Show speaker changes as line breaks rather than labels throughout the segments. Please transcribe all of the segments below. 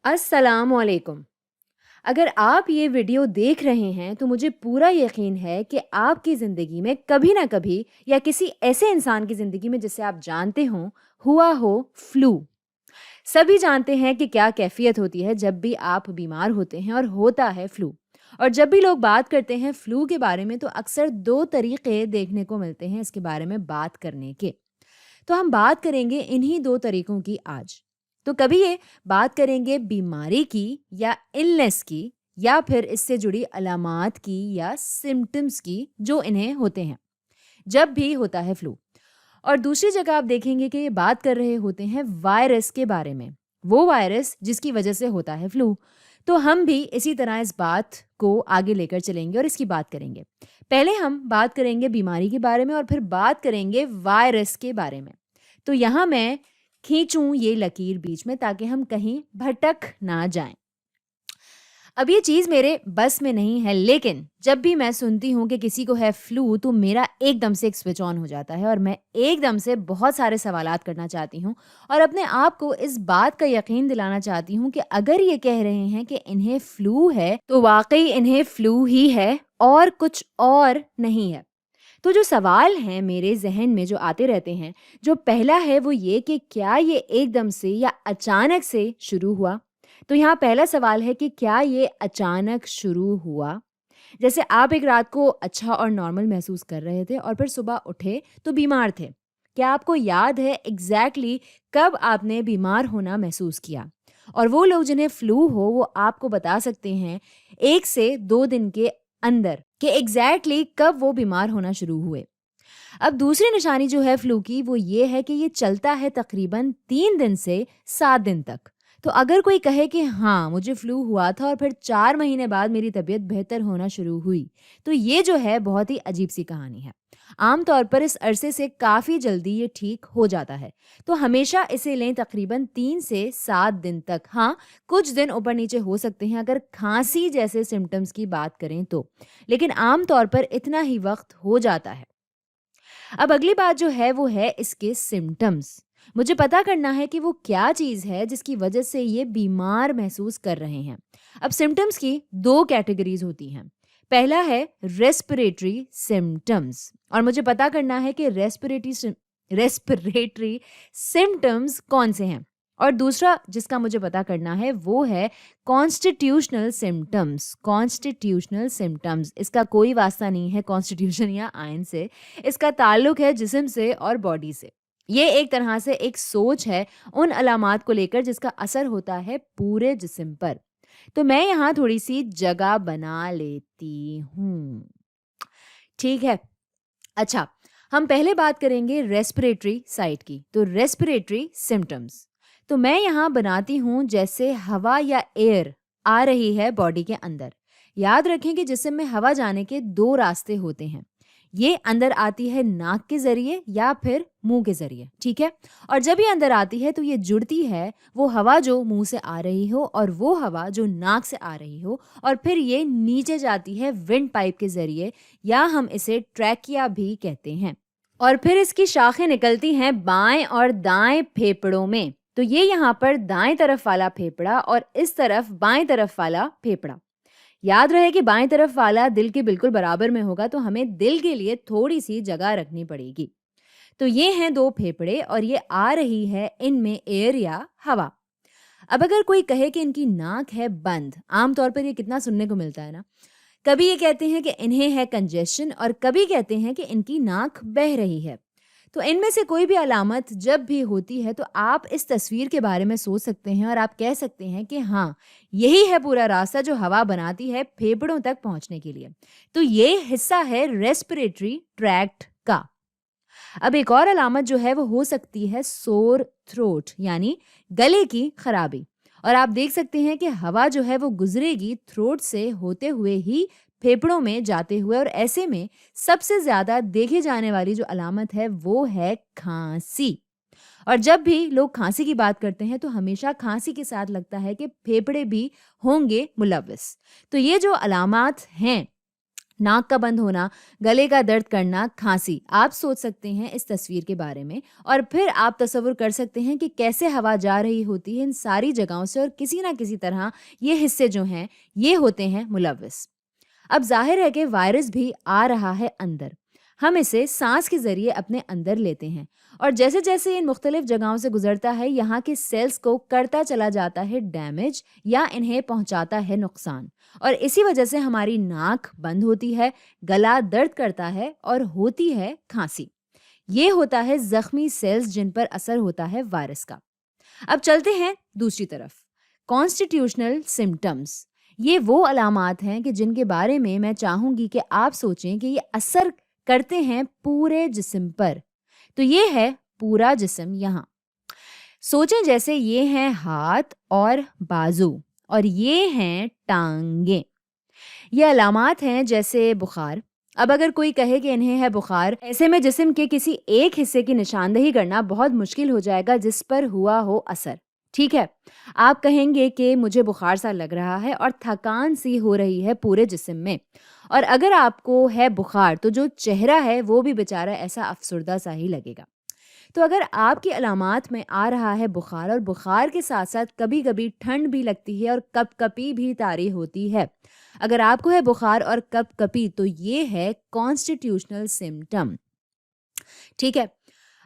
السلام علیکم۔ اگر آپ یہ ویڈیو دیکھ رہے ہیں تو مجھے پورا یقین ہے کہ آپ کی زندگی میں کبھی نہ کبھی یا کسی ایسے انسان کی زندگی میں جسے آپ جانتے ہوں ہوا ہو فلو۔ سبھی جانتے ہیں کہ کیا کیفیت ہوتی ہے جب بھی آپ بیمار ہوتے ہیں اور ہوتا ہے فلو۔ اور جب بھی لوگ بات کرتے ہیں فلو کے بارے میں تو اکثر دو طریقے دیکھنے کو ملتے ہیں اس کے بارے میں بات کرنے کے۔ تو ہم بات کریں گے انہی دو طریقوں کی آج۔ تو کبھی یہ بات کریں گے بیماری کی یا النس کی، یا پھر اس سے جڑی علامات کی یا سمٹمز کی جو انہیں ہوتے ہیں جب بھی ہوتا ہے فلو۔ اور دوسری جگہ آپ دیکھیں گے کہ یہ بات کر رہے ہوتے ہیں وائرس کے بارے میں، وہ وائرس جس کی وجہ سے ہوتا ہے فلو۔ تو ہم بھی اسی طرح اس بات کو آگے لے کر چلیں گے اور اس کی بات کریں گے۔ پہلے ہم بات کریں گے بیماری کے بارے میں اور پھر بات کریں گے وائرس کے بارے میں۔ تو یہاں میں کھینچوں یہ لکیر بیچ میں تاکہ ہم کہیں بھٹک نہ جائیں۔ اب یہ چیز میرے بس میں نہیں ہے، لیکن جب بھی میں سنتی ہوں کہ کسی کو ہے فلو تو میرا ایک دم سے ایک سوئچ آن ہو جاتا ہے اور میں ایک دم سے بہت سارے سوالات کرنا چاہتی ہوں اور اپنے آپ کو اس بات کا یقین دلانا چاہتی ہوں کہ اگر یہ کہہ رہے ہیں کہ انہیں فلو ہے تو واقعی انہیں فلو ہی ہے اور کچھ اور نہیں ہے۔ تو جو سوال ہیں میرے ذہن میں جو آتے رہتے ہیں، جو پہلا ہے وہ یہ کہ کیا یہ ایک دم سے یا اچانک سے شروع ہوا؟ تو یہاں پہلا سوال ہے کہ کیا یہ اچانک شروع ہوا؟ جیسے آپ ایک رات کو اچھا اور نارمل محسوس کر رہے تھے اور پھر صبح اٹھے تو بیمار تھے۔ کیا آپ کو یاد ہے ایگزیکٹلی کب آپ نے بیمار ہونا محسوس کیا؟ اور وہ لوگ جنہیں فلو ہو وہ آپ کو بتا سکتے ہیں 1 سے 2 دن کے اندر کہ ایگزیکٹلی کب وہ بیمار ہونا شروع ہوئے۔ اب دوسری نشانی جو ہے فلو کی وہ یہ ہے کہ یہ چلتا ہے تقریباً 3 دن سے 7 دن تک۔ تو اگر کوئی کہے کہ ہاں مجھے فلو ہوا تھا اور پھر 4 مہینے بعد میری طبیعت بہتر ہونا شروع ہوئی تو یہ جو ہے بہت ہی عجیب سی کہانی ہے۔ عام طور پر اس عرصے سے کافی جلدی یہ ٹھیک ہو جاتا ہے، تو ہمیشہ اسے لیں تقریباً 3 سے 7 دن تک۔ ہاں کچھ دن اوپر نیچے ہو سکتے ہیں اگر کھانسی جیسے سمٹمز کی بات کریں تو، لیکن عام طور پر اتنا ہی وقت ہو جاتا ہے۔ اب اگلی بات جو ہے وہ ہے اس کے سمٹمز۔ مجھے پتا کرنا ہے کہ وہ کیا چیز ہے جس کی وجہ سے یہ بیمار محسوس کر رہے ہیں۔ اب سمٹمز کی 2 کیٹیگریز ہوتی ہیں۔ پہلا ہے ریسپریٹری سمٹمز، اور مجھے پتا کرنا ہے کہ ریسپریٹری سمٹمز کون سے ہیں۔ اور دوسرا جس کا مجھے پتا کرنا ہے وہ ہے کانسٹیٹیوشنل سمٹمز۔ کانسٹیٹیوشنل سمٹمز، اس کا کوئی واسطہ نہیں ہے کانسٹیٹیوشن یا آئین سے، اس کا تعلق ہے جسم سے اور باڈی سے۔ یہ ایک طرح سے ایک سوچ ہے ان علامات کو لے کر جس کا اثر ہوتا ہے پورے جسم پر۔ تو میں یہاں تھوڑی سی جگہ بنا لیتی ہوں، ٹھیک ہے؟ اچھا، ہم پہلے بات کریں گے ریسپریٹری سائٹ کی۔ تو ریسپریٹری سمٹمز، تو میں یہاں بناتی ہوں جیسے ہوا یا ایئر آ رہی ہے باڈی کے اندر۔ یاد رکھیں کہ جسم میں ہوا جانے کے 2 راستے ہوتے ہیں، یہ اندر آتی ہے ناک کے ذریعے یا پھر منہ کے ذریعے، ٹھیک ہے؟ اور جب یہ اندر آتی ہے تو یہ جڑتی ہے وہ ہوا جو منہ سے آ رہی ہو اور وہ ہوا جو ناک سے آ رہی ہو، اور پھر یہ نیچے جاتی ہے ونڈ پائپ کے ذریعے، یا ہم اسے ٹریکیا بھی کہتے ہیں، اور پھر اس کی شاخیں نکلتی ہیں بائیں اور دائیں پھیپڑوں میں۔ تو یہ یہاں پر دائیں طرف والا پھیپڑا اور اس طرف بائیں طرف والا پھیپڑا۔ یاد رہے کہ بائیں طرف والا دل کے بالکل برابر میں ہوگا تو ہمیں دل کے لیے تھوڑی سی جگہ رکھنی پڑے گی۔ تو یہ ہیں 2 پھیپڑے اور یہ آ رہی ہے ان میں ایئر یا ہوا۔ اب اگر کوئی کہے کہ ان کی ناک ہے بند، عام طور پر یہ کتنا سننے کو ملتا ہے نا، کبھی یہ کہتے ہیں کہ انہیں ہے کنجیشن اور کبھی کہتے ہیں کہ ان کی ناک بہہ رہی ہے۔ تو ان میں سے کوئی بھی علامت جب بھی ہوتی ہے تو آپ اس تصویر کے بارے میں سوچ سکتے ہیں اور آپ کہہ سکتے ہیں کہ ہاں یہی ہے پورا راستہ جو ہوا بناتی ہے پھیپڑوں تک پہنچنے کے لیے۔ تو یہ حصہ ہے ریسپریٹری ٹریکٹ کا۔ اب ایک اور علامت جو ہے وہ ہو سکتی ہے سور تھروٹ، یعنی گلے کی خرابی، اور آپ دیکھ سکتے ہیں کہ ہوا جو ہے وہ گزرے گی تھروٹ سے ہوتے ہوئے ہی پھیپڑوں میں جاتے ہوئے، اور ایسے میں سب سے زیادہ دیکھے جانے والی جو علامت ہے وہ ہے کھانسی۔ اور جب بھی لوگ کھانسی کی بات کرتے ہیں تو ہمیشہ کھانسی کے ساتھ لگتا ہے کہ پھیپڑے بھی ہوں گے ملوث۔ تو یہ جو علامات ہیں ناک کا بند ہونا، گلے کا درد کرنا، کھانسی۔ آپ سوچ سکتے ہیں اس تصویر کے بارے میں اور پھر آپ تصور کر سکتے ہیں کہ کیسے ہوا جا رہی ہوتی ہے ان ساری جگہوں سے اور کسی نہ کسی طرح یہ حصے جو ہیں یہ ہوتے ہیں ملوث۔ اب ظاہر ہے کہ وائرس بھی آ رہا ہے اندر، ہم اسے سانس کے ذریعے اپنے اندر لیتے ہیں اور جیسے جیسے ان مختلف جگہوں سے گزرتا ہے یہاں کے سیلز کو کرتا چلا جاتا ہے ڈیمیج یا انہیں پہنچاتا ہے نقصان، اور اسی وجہ سے ہماری ناک بند ہوتی ہے، گلا درد کرتا ہے اور ہوتی ہے کھانسی۔ یہ ہوتا ہے زخمی سیلز جن پر اثر ہوتا ہے وائرس کا۔ اب چلتے ہیں دوسری طرف، کانسٹیٹیوشنل سمپٹمز۔ یہ وہ علامات ہیں کہ جن کے بارے میں میں چاہوں گی کہ آپ سوچیں کہ یہ اثر کرتے ہیں پورے جسم پر۔ تو یہ ہے پورا جسم یہاں۔ سوچیں جیسے یہ ہیں ہاتھ اور بازو اور یہ ہیں ٹانگیں۔ یہ علامات ہیں جیسے بخار۔ اب اگر کوئی کہے کہ انہیں ہے بخار، ایسے میں جسم کے کسی ایک حصے کی نشاندہی کرنا بہت مشکل ہو جائے گا جس پر ہوا ہو اثر، ٹھیک ہے؟ آپ کہیں گے کہ مجھے بخار سا لگ رہا ہے اور تھکان سی ہو رہی ہے پورے جسم میں، اور اگر آپ کو ہے بخار تو جو چہرہ ہے وہ بھی بیچارہ ایسا افسردہ سا ہی لگے گا۔ تو اگر آپ کی علامات میں آ رہا ہے بخار اور بخار کے ساتھ ساتھ کبھی کبھی ٹھنڈ بھی لگتی ہے اور کپ کپی بھی طاری ہوتی ہے، اگر آپ کو ہے بخار اور کپ کپی تو یہ ہے کانسٹیٹیوشنل سمپٹم، ٹھیک ہے؟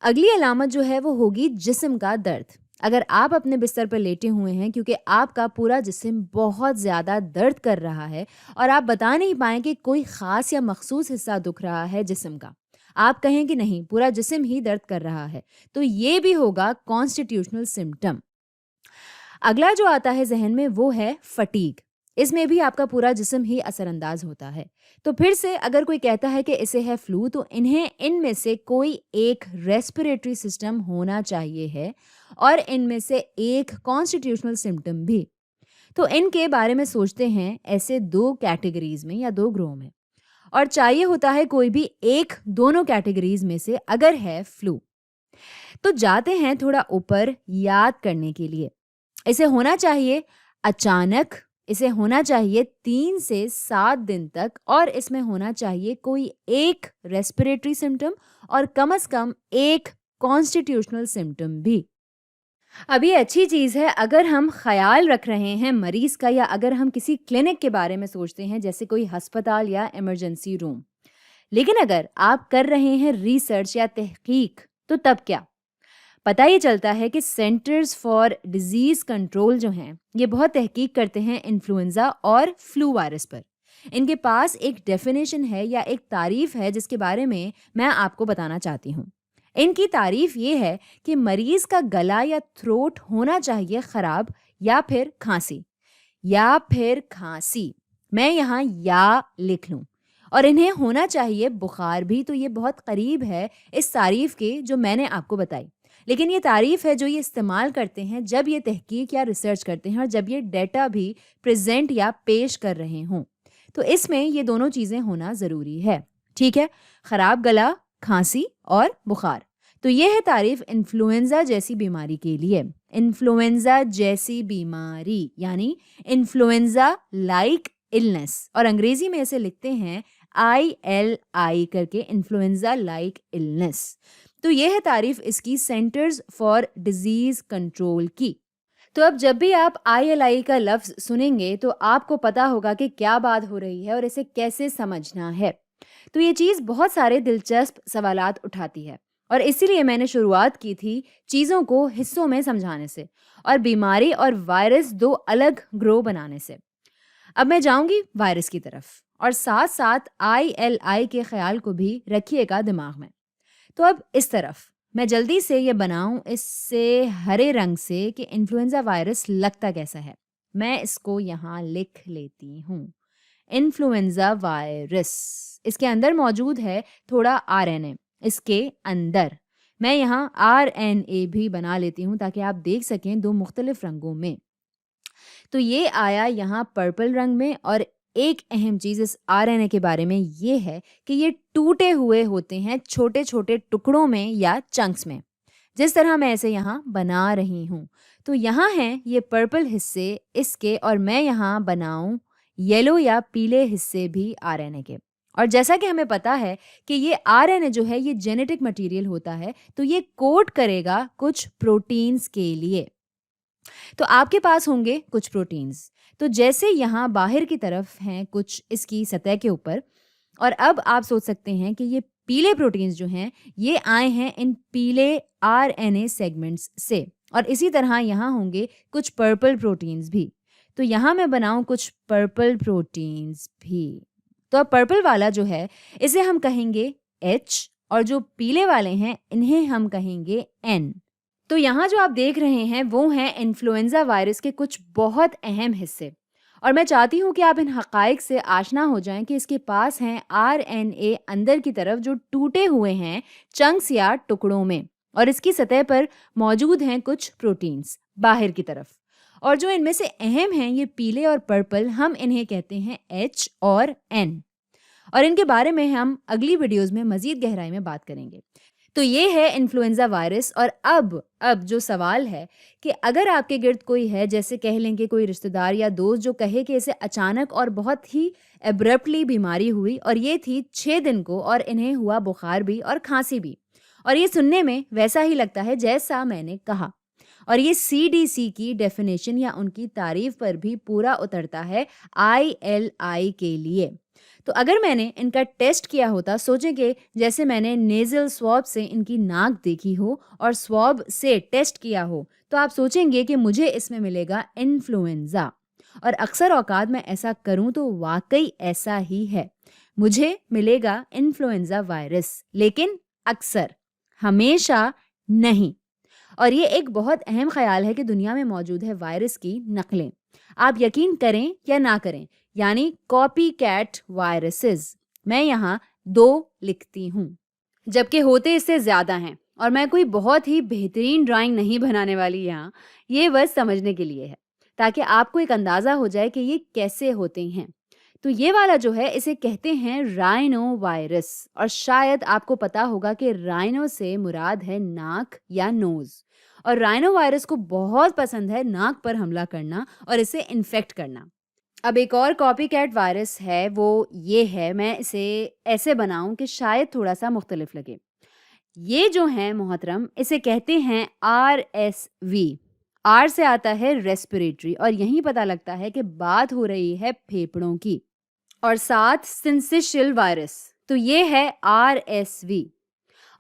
اگلی علامت جو ہے وہ ہوگی جسم کا درد۔ اگر آپ اپنے بستر پر لیٹے ہوئے ہیں کیونکہ آپ کا پورا جسم بہت زیادہ درد کر رہا ہے اور آپ بتا نہیں پائیں کہ کوئی خاص یا مخصوص حصہ دکھ رہا ہے جسم کا، آپ کہیں کہ نہیں پورا جسم ہی درد کر رہا ہے، تو یہ بھی ہوگا کانسٹیٹیوشنل سمپٹم۔ اگلا جو آتا ہے ذہن میں وہ ہے فٹیگ۔ اس میں بھی آپ کا پورا جسم ہی اثر انداز ہوتا ہے۔ تو پھر سے اگر کوئی کہتا ہے کہ اسے ہے فلو تو انہیں ان میں سے کوئی ایک ریسپیریٹری سسٹم ہونا چاہیے ہے اور ان میں سے ایک کانسٹیٹیوشنل سمپٹم بھی۔ تو ان کے بارے میں سوچتے ہیں ایسے دو کیٹیگریز میں یا دو گروہ میں، اور چاہیے ہوتا ہے کوئی بھی ایک دونوں کیٹیگریز میں سے اگر ہے فلو۔ تو جاتے ہیں تھوڑا اوپر یاد کرنے کے لیے۔ اسے ہونا چاہیے اچانک، اسے ہونا چاہیے 3 سے 7 دن تک، اور اس میں ہونا چاہیے کوئی ایک ریسپیریٹری سمپٹم اور کم از کم ایک کانسٹیٹیوشنل سمپٹم بھی۔ اب یہ اچھی چیز ہے اگر ہم خیال رکھ رہے ہیں مریض کا یا اگر ہم کسی کلینک کے بارے میں سوچتے ہیں جیسے کوئی ہسپتال یا ایمرجنسی روم، لیکن اگر آپ کر رہے ہیں ریسرچ یا تحقیق تو تب کیا؟ پتہ یہ چلتا ہے کہ سینٹرز فار ڈیزیز کنٹرول جو ہیں یہ بہت تحقیق کرتے ہیں انفلوئنزا اور فلو وائرس پر۔ ان کے پاس ایک ڈیفینیشن ہے یا ایک تعریف ہے جس کے بارے میں آپ کو بتانا چاہتی ہوں۔ ان کی تعریف یہ ہے کہ مریض کا گلا یا تھروٹ ہونا چاہیے خراب یا پھر کھانسی، میں یہاں یا لکھ لوں، اور انہیں ہونا چاہیے بخار بھی۔ تو یہ بہت قریب ہے اس تعریف کے جو میں نے آپ کو بتائی، لیکن یہ تعریف ہے جو یہ استعمال کرتے ہیں جب یہ تحقیق یا ریسرچ کرتے ہیں اور جب یہ ڈیٹا بھی پریزنٹ یا پیش کر رہے ہوں، تو اس میں یہ دونوں چیزیں ہونا ضروری ہے، ٹھیک ہے؟ خراب گلا، کھانسی اور بخار۔ تو یہ ہے تعریف انفلوئنزا جیسی بیماری کے لیے۔ انفلوئنزا جیسی بیماری یعنی انفلوئنزا لائک النس، اور انگریزی میں اسے لکھتے ہیں ILI کر کے، انفلوئنزا لائک النس۔ تو یہ ہے تعریف اس کی سینٹرز فار ڈیزیز کنٹرول کی۔ تو اب جب بھی آپ ILI کا لفظ سنیں گے تو آپ کو پتا ہوگا کہ کیا بات ہو رہی ہے اور اسے کیسے سمجھنا ہے۔ تو یہ چیز بہت سارے دلچسپ سوالات اٹھاتی ہے، اور اسی لیے میں نے شروعات کی تھی چیزوں کو حصوں میں سمجھانے سے اور بیماری اور وائرس دو الگ گروہ بنانے سے۔ اب میں جاؤں گی وائرس کی طرف، اور ساتھ ساتھ ILI کے خیال کو بھی رکھیے گا دماغ میں۔ تو اب اس طرف میں جلدی سے یہ بناؤں اس سے ہرے رنگ سے کہ انفلوئنزا وائرس لگتا کیسا ہے۔ میں اس کو یہاں لکھ لیتی ہوں، انفلوئنزا وائرس۔ اس کے اندر موجود ہے تھوڑا RNA، اس کے اندر میں یہاں RNA بھی بنا لیتی ہوں تاکہ آپ دیکھ سکیں دو مختلف رنگوں میں۔ تو یہ آیا یہاں پرپل رنگ میں، اور ایک اہم چیز اس RNA کے بارے میں یہ ہے کہ یہ ٹوٹے ہوئے ہوتے ہیں چھوٹے چھوٹے ٹکڑوں میں یا چنکس میں، جس طرح میں اسے یہاں بنا رہی ہوں۔ تو یہاں ہیں یہ پرپل حصے اس کے، اور میں یہاں بناؤں یلو یا پیلے حصے بھی RNA کے۔ اور جیسا کہ ہمیں پتا ہے کہ یہ RNA جو ہے یہ جینیٹک مٹیریل ہوتا ہے، تو یہ کوڈ کرے گا کچھ پروٹینز کے لیے. تو آپ کے پاس ہوں گے کچھ پروٹینز. تو جیسے یہاں باہر کی طرف ہیں کچھ اس کی سطح کے اوپر، اور اب آپ سوچ سکتے ہیں کہ یہ پیلے پروٹینز جو ہیں یہ آئے ہیں ان پیلے RNA سیگمنٹس سے، اور اسی طرح یہاں ہوں گے کچھ پرپل پروٹینز بھی. تو یہاں میں بناؤں کچھ پرپل پروٹینز بھی. تو اب پرپل والا جو ہے اسے ہم کہیں گے H، اور جو پیلے والے ہیں انہیں ہم کہیں گے N. تو یہاں جو آپ دیکھ رہے ہیں وہ ہیں انفلوئنزا وائرس کے کچھ بہت اہم حصے، اور میں چاہتی ہوں کہ آپ ان حقائق سے آشنا ہو جائیں کہ اس کے پاس ہیں RNA اندر کی طرف جو ٹوٹے ہوئے ہیں چنکس یا ٹکڑوں میں، اور اس کی سطح پر موجود ہیں کچھ پروٹینز باہر کی طرف، اور جو ان میں سے اہم ہیں یہ پیلے اور پرپل، ہم انہیں کہتے ہیں H اور N، اور ان کے بارے میں ہم اگلی ویڈیوز میں مزید گہرائی میں بات کریں گے. تو یہ ہے انفلوئنزا وائرس. اور اب جو سوال ہے کہ اگر آپ کے گرد کوئی ہے، جیسے کہہ لیں کہ کوئی رشتہ دار یا دوست جو کہے کہ اسے اچانک اور بہت ہی ایبرپٹلی بیماری ہوئی، اور یہ تھی 6 دن کو، اور انہیں ہوا بخار بھی اور کھانسی بھی، اور یہ سننے میں ویسا ہی لگتا ہے جیسا میں نے کہا، اور یہ CDC کی ڈیفینیشن یا ان کی تعریف پر بھی پورا اترتا ہے ILI کے لیے. تو اگر میں نے ان کا ٹیسٹ کیا ہوتا، سوچیں کہ جیسے میں نے نیزل سواب سے ان کی ناک دیکھی ہو اور سواب سے ٹیسٹ کیا ہو، تو آپ سوچیں گے کہ مجھے اس میں ملے گا انفلوئنزا. اور اکثر اوقات میں ایسا کروں تو واقعی ایسا ہی ہے، مجھے ملے گا انفلوئنزا وائرس، لیکن اکثر، ہمیشہ نہیں. اور یہ ایک بہت اہم خیال ہے کہ دنیا میں موجود ہے وائرس کی نقلیں، آپ یقین کریں یا نہ کریں، یعنی کاپی کیٹ وائرسز. میں یہاں 2 لکھتی ہوں، جبکہ ہوتے اس سے زیادہ ہیں، اور میں کوئی بہت ہی بہترین ڈرائنگ نہیں بنانے والی یہاں، یہ بس سمجھنے کے لیے ہے تاکہ آپ کو ایک اندازہ ہو جائے کہ یہ کیسے ہوتے ہیں. تو یہ والا جو ہے اسے کہتے ہیں رائنو وائرس، اور شاید آپ کو پتا ہوگا کہ رائنو سے مراد ہے ناک یا نوز، اور رائنو وائرس کو بہت پسند ہے ناک پر حملہ کرنا اور اسے انفیکٹ کرنا. اب ایک اور کاپی کیٹ وائرس ہے، وہ یہ ہے، میں اسے ایسے بناؤں کہ شاید تھوڑا سا مختلف لگے. یہ جو ہیں محترم، اسے کہتے ہیں RSV. R سے آتا ہے ریسپریٹری، اور یہیں پتہ لگتا ہے کہ بات ہو رہی ہے پھیپھڑوں کی. اور ساتھ سنسیشل وائرس، تو یہ ہے RSV،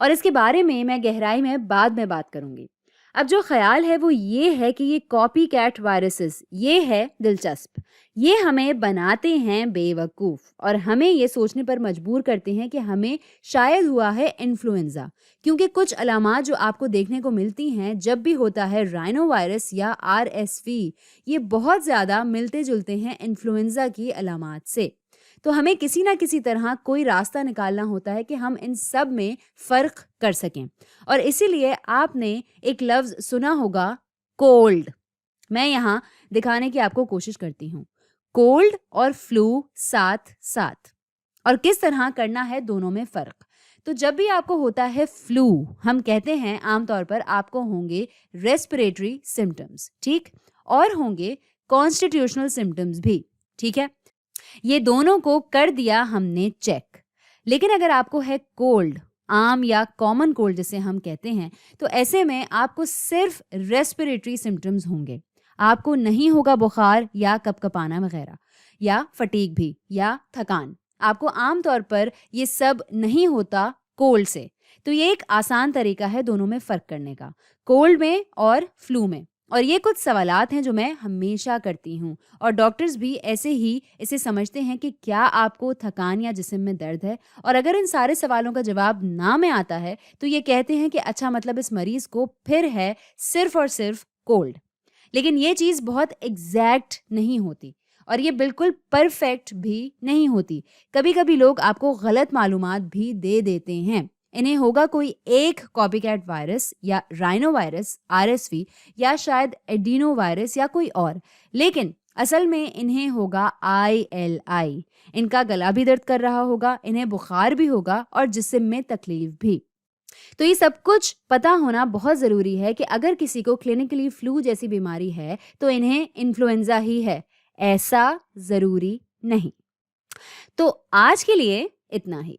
اور اس کے بارے میں گہرائی میں بعد میں بات کروں گی. اب جو خیال ہے وہ یہ ہے کہ یہ کاپی کیٹ وائرسز، یہ ہے دلچسپ، یہ ہمیں بناتے ہیں بے وقوف، اور ہمیں یہ سوچنے پر مجبور کرتے ہیں کہ ہمیں شاید ہوا ہے انفلوئنزا، کیونکہ کچھ علامات جو آپ کو دیکھنے کو ملتی ہیں جب بھی ہوتا ہے رائنو وائرس یا RSV، یہ بہت زیادہ ملتے جلتے ہیں انفلوئنزا کی علامات سے. تو ہمیں کسی نہ کسی طرح کوئی راستہ نکالنا ہوتا ہے کہ ہم ان سب میں فرق کر سکیں، اور اسی لیے آپ نے ایک لفظ سنا ہوگا کولڈ. میں یہاں دکھانے کی آپ کو کوشش کرتی ہوں، کولڈ اور فلو ساتھ ساتھ، اور کس طرح کرنا ہے دونوں میں فرق. تو جب بھی آپ کو ہوتا ہے فلو، ہم کہتے ہیں عام طور پر آپ کو ہوں گے ریسپریٹری سمٹمز، ٹھیک، اور ہوں گے کانسٹیٹیوشنل سمٹمز بھی، ٹھیک ہے. یہ دونوں کو کر دیا ہم نے چیک. لیکن اگر آپ کو ہے کولڈ، عام یا کامن کولڈ جسے ہم کہتے ہیں، تو ایسے میں آپ کو صرف ریسپریٹری سمٹمز ہوں گے. آپ کو نہیں ہوگا بخار یا کپکپانا وغیرہ، یا فٹیگ بھی، یا تھکان. آپ کو عام طور پر یہ سب نہیں ہوتا کولڈ سے. تو یہ ایک آسان طریقہ ہے دونوں میں فرق کرنے کا، کولڈ میں اور فلو میں. اور یہ کچھ سوالات ہیں جو میں ہمیشہ کرتی ہوں، اور ڈاکٹرز بھی ایسے ہی اسے سمجھتے ہیں کہ کیا آپ کو تھکان یا جسم میں درد ہے، اور اگر ان سارے سوالوں کا جواب نہ میں آتا ہے تو یہ کہتے ہیں کہ اچھا، مطلب اس مریض کو پھر ہے صرف اور صرف کولڈ. لیکن یہ چیز بہت ایگزیکٹ نہیں ہوتی، اور یہ بالکل پرفیکٹ بھی نہیں ہوتی. کبھی کبھی لوگ آپ کو غلط معلومات بھی دے دیتے ہیں. انہیں ہوگا کوئی ایک کاپی کیٹ وائرس یا رائنو وائرس RSV، یا شاید ایڈینو وائرس یا کوئی اور، لیکن اصل میں انہیں ہوگا ILI. ان کا گلا بھی درد کر رہا ہوگا، انہیں بخار بھی ہوگا، اور جسم میں تکلیف بھی. تو یہ سب کچھ پتہ ہونا بہت ضروری ہے کہ اگر کسی کو کلینکلی فلو جیسی بیماری ہے تو انہیں انفلوئنزا ہی ہے، ایسا ضروری نہیں. تو آج کے لیے
اتنا ہی۔